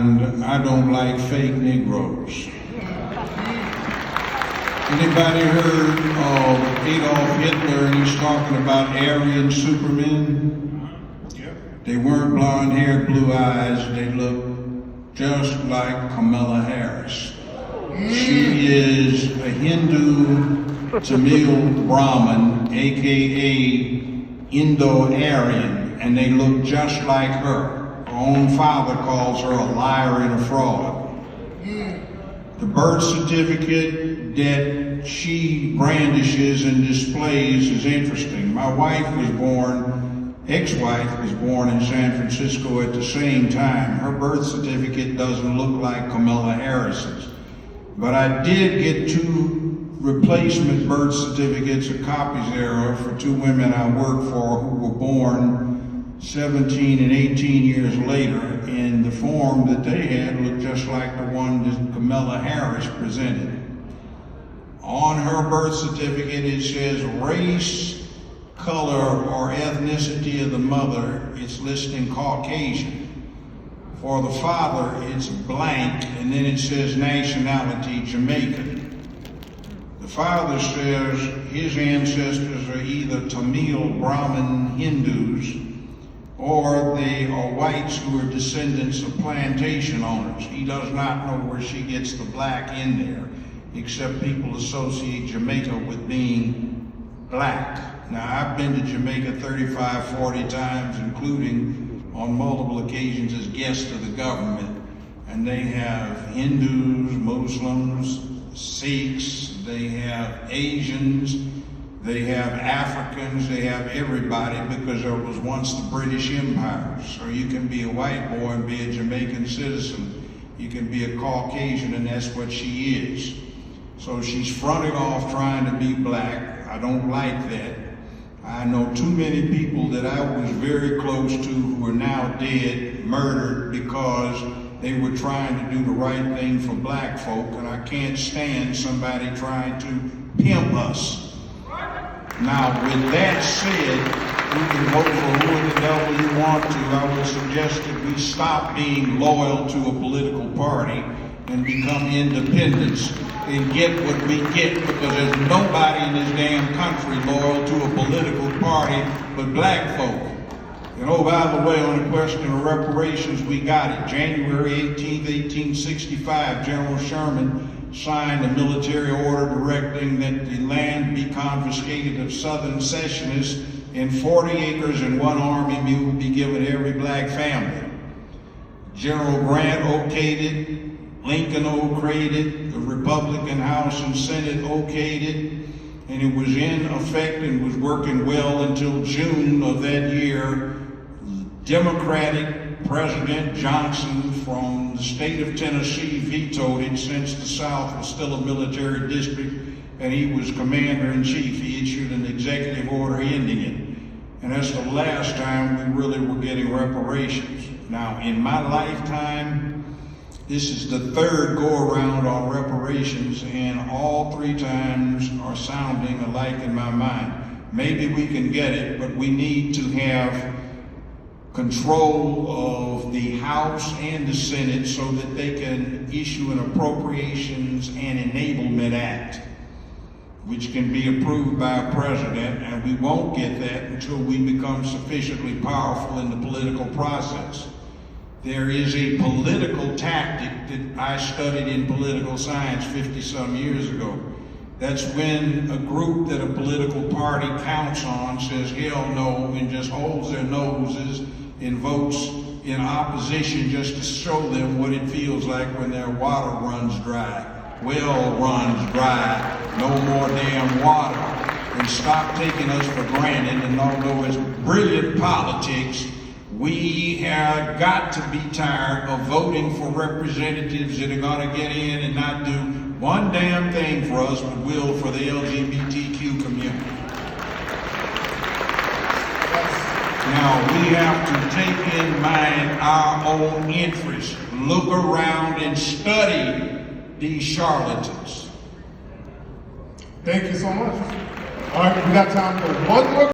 and I don't like fake Negroes. Anybody heard of Adolf Hitler and he's talking about Aryan supermen? They weren't blonde-haired, blue eyes. They looked just like Kamala Harris. She is a Hindu Tamil Brahmin, aka Indo-Aryan, and they look just like her. Her own father calls her a liar and a fraud. The birth certificate that she brandishes and displays is interesting. My wife was born, ex-wife was born in San Francisco at the same time. Her birth certificate doesn't look like Kamala Harris's. But I did get 2 replacement birth certificates or copies thereof for 2 women I worked for who were born 17 and 18 years later, and the form that they had looked just like the one that Kamala Harris presented. On her birth certificate it says race, color, or ethnicity of the mother. It's listing Caucasian. For the father, it's blank, and then it says nationality, Jamaican. The father says his ancestors are either Tamil Brahmin Hindus, or they are whites who are descendants of plantation owners. He does not know where she gets the black in there, except people associate Jamaica with being black. Now, I've been to Jamaica 35, 40 times, including on multiple occasions as guest of the government, and they have Hindus, Muslims, Sikhs, they have Asians, they have Africans, they have everybody, because there was once the British Empire. So you can be a white boy and be a Jamaican citizen. You can be a Caucasian, and that's what she is. So she's fronted off trying to be black. I don't like that. I know too many people that I was very close to who are now dead, murdered, because they were trying to do the right thing for black folk, and I can't stand somebody trying to pimp us. Now, with that said, you can vote for who the devil you want to. I would suggest that we stop being loyal to a political party and become independents and get what we get, because there's nobody in this damn country loyal to a political party but black folk. And oh, by the way, on the question of reparations, we got it. January 18th, 1865, General Sherman signed a military order directing that the land be confiscated of Southern secessionists and 40 acres and 1 army mule be given to every black family. General Grant okayed it. Lincoln okayed it, the Republican House and Senate okayed it, and it was in effect and was working well until June of that year. Democratic President Johnson from the state of Tennessee vetoed it, since the South was still a military district and he was commander-in-chief. He issued an executive order ending it. And that's the last time we really were getting reparations. Now, in my lifetime, this is the 3rd go-around on reparations, and all 3 times are sounding alike in my mind. Maybe we can get it, but we need to have control of the House and the Senate so that they can issue an Appropriations and Enablement Act, which can be approved by a president, and we won't get that until we become sufficiently powerful in the political process. There is a political tactic that I studied in political science 50-some years ago. That's when a group that a political party counts on says hell no and just holds their noses and votes in opposition just to show them what it feels like when their water runs dry. Well runs dry, no more damn water. And stop taking us for granted, and although it's brilliant politics, we have got to be tired of voting for representatives that are going to get in and not do one damn thing for us, but will for the LGBTQ community. Now, we have to take in mind our own interests, look around and study these charlatans. Thank you so much. All right, we got time for one more